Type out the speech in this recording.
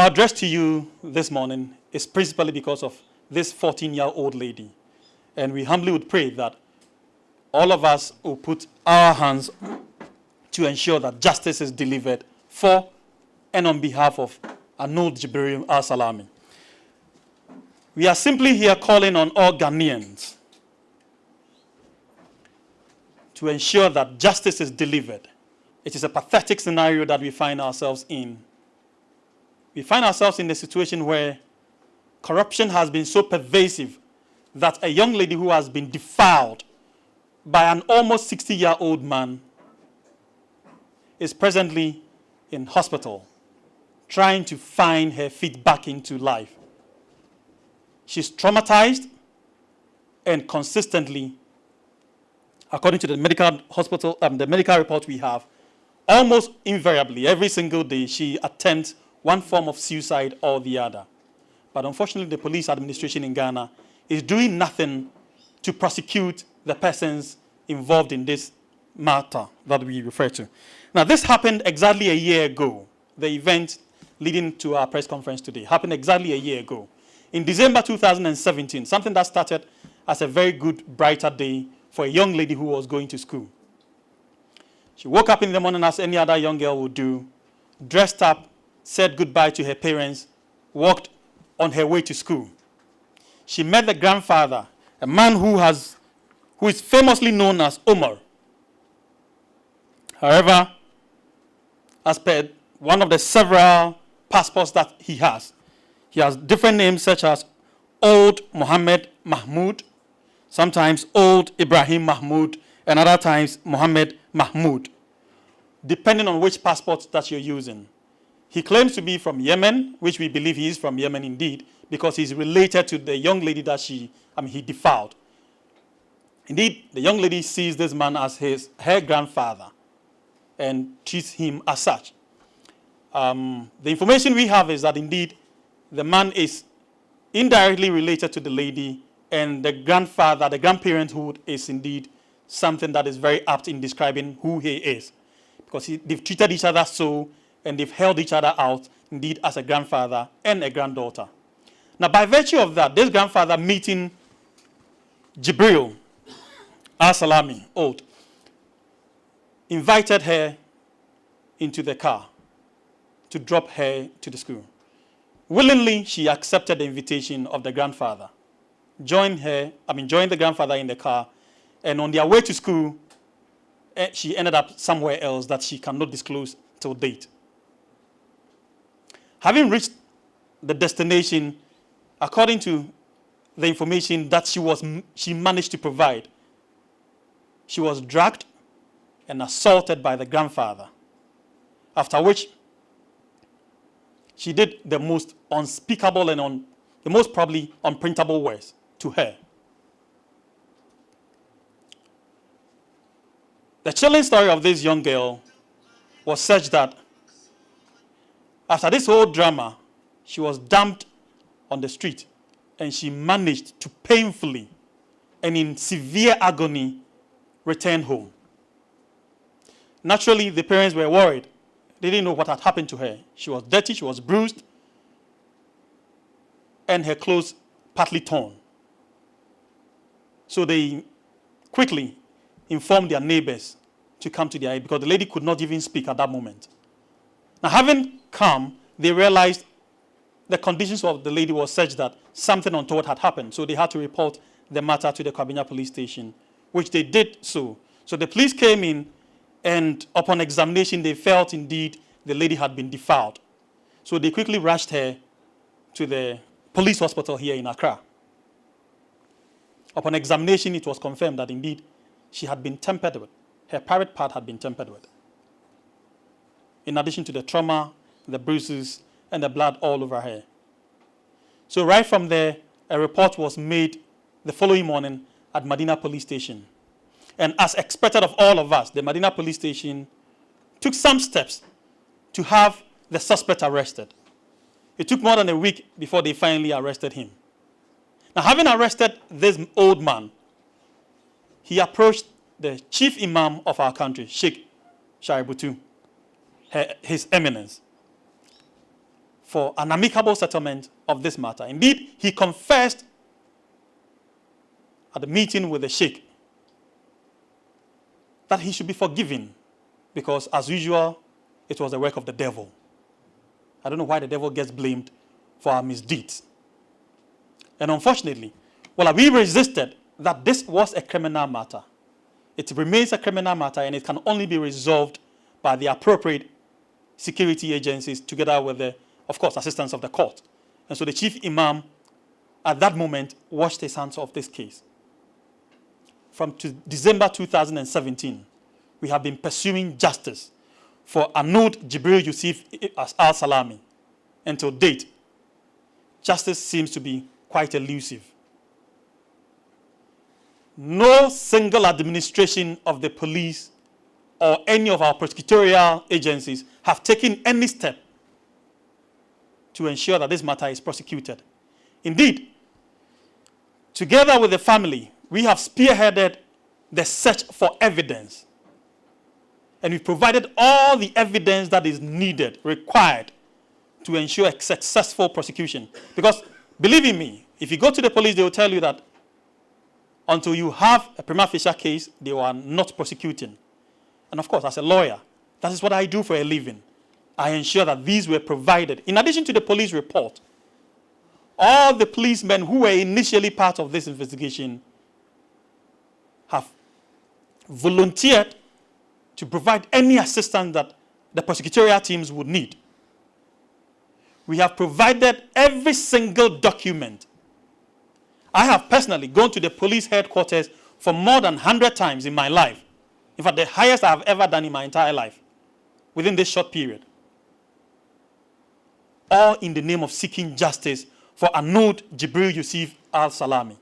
our address to you this morning is principally because of this 14-year-old lady. And we humbly would pray that all of us will put our hands to ensure that justice is delivered for and on behalf of Anul Jibril Al-Salami. We are simply here calling on all Ghanaians to ensure that justice is delivered. It is a pathetic scenario that we find ourselves in. We find ourselves in a situation where corruption has been so pervasive that a young lady who has been defiled by an almost 60-year-old man is presently in hospital trying to find her feet back into life. She's traumatized, and consistently, according to the medical report we have, almost invariably, every single day, she attempts one form of suicide or the other. But unfortunately, the police administration in Ghana is doing nothing to prosecute the persons involved in this matter that we refer to. Now, this happened exactly a year ago. The event leading to our press conference today happened exactly a year ago. In December 2017, something that started as a very good, brighter day for a young lady who was going to school. She woke up in the morning as any other young girl would do, dressed up, said goodbye to her parents, walked on her way to school. She met the grandfather, a man who is famously known as Omar. However, as per one of the several passports that he has different names such as Old Muhammad Mahmoud, sometimes Old Ibrahim Mahmoud, and other times Muhammad Mahmoud, depending on which passport that you're using. He claims to be from Yemen, which we believe he is from Yemen indeed, because he's related to the young lady that he defiled. Indeed, the young lady sees this man as her grandfather and treats him as such. The information we have is that indeed the man is indirectly related to the lady, and the grandfather, the grandparenthood, is indeed something that is very apt in describing who he is, because they've treated each other so, and they've held each other out, indeed, as a grandfather and a granddaughter. Now, by virtue of that, this grandfather meeting Jibril Al-Salami, old, invited her into the car to drop her to the school. Willingly, she accepted the invitation of the grandfather, joined the grandfather in the car, and on their way to school, she ended up somewhere else that she cannot disclose till date. Having reached the destination, according to the information that she managed to provide, she was dragged and assaulted by the grandfather, after which she did the most unspeakable and the most probably unprintable words to her. The chilling story of this young girl was such that after this whole drama, she was dumped on the street, and she managed to painfully and in severe agony return home. Naturally, the parents were worried. They didn't know what had happened to her. She was dirty, she was bruised, and her clothes partly torn. So they quickly informed their neighbors to come to their aid, because the lady could not even speak at that moment. Now, having come, they realized the conditions of the lady was such that something untoward had happened. So they had to report the matter to the Kabinda police station, which they did so. So the police came in, and upon examination, they felt indeed the lady had been defiled. So they quickly rushed her to the police hospital here in Accra. Upon examination, it was confirmed that indeed she had been tampered with. Her private part had been tampered with, in addition to the trauma, the bruises, and the blood all over her. So right from there, a report was made the following morning at Medina police station. And as expected of all of us, the Medina police station took some steps to have the suspect arrested. It took more than a week before they finally arrested him. Now, having arrested this old man, he approached the chief imam of our country, Sheikh Shaributu, His Eminence, for an amicable settlement of this matter. Indeed, he confessed at the meeting with the sheikh that he should be forgiven because, as usual, it was the work of the devil. I don't know why the devil gets blamed for our misdeeds. And unfortunately, we resisted that this was a criminal matter. It remains a criminal matter, and it can only be resolved by the appropriate security agencies together with the, of course, assistance of the court. And so the chief imam at that moment washed his hands off this case. From December 2017, we have been pursuing justice for Anud Jibril Yusuf al-Salami. And to date, justice seems to be quite elusive. No single administration of the police or any of our prosecutorial agencies have taken any step to ensure that this matter is prosecuted. Indeed, together with the family, we have spearheaded the search for evidence. And we've provided all the evidence that is needed, required, to ensure a successful prosecution. Because, believe me, if you go to the police, they will tell you that until you have a prima facie case, they are not prosecuting. And of course, as a lawyer, that is what I do for a living. I ensure that these were provided. In addition to the police report, all the policemen who were initially part of this investigation have volunteered to provide any assistance that the prosecutorial teams would need. We have provided every single document. I have personally gone to the police headquarters for more than 100 times in my life. In fact, the highest I have ever done in my entire life within this short period. All in the name of seeking justice for Anud Jibril Yusuf al-Salami.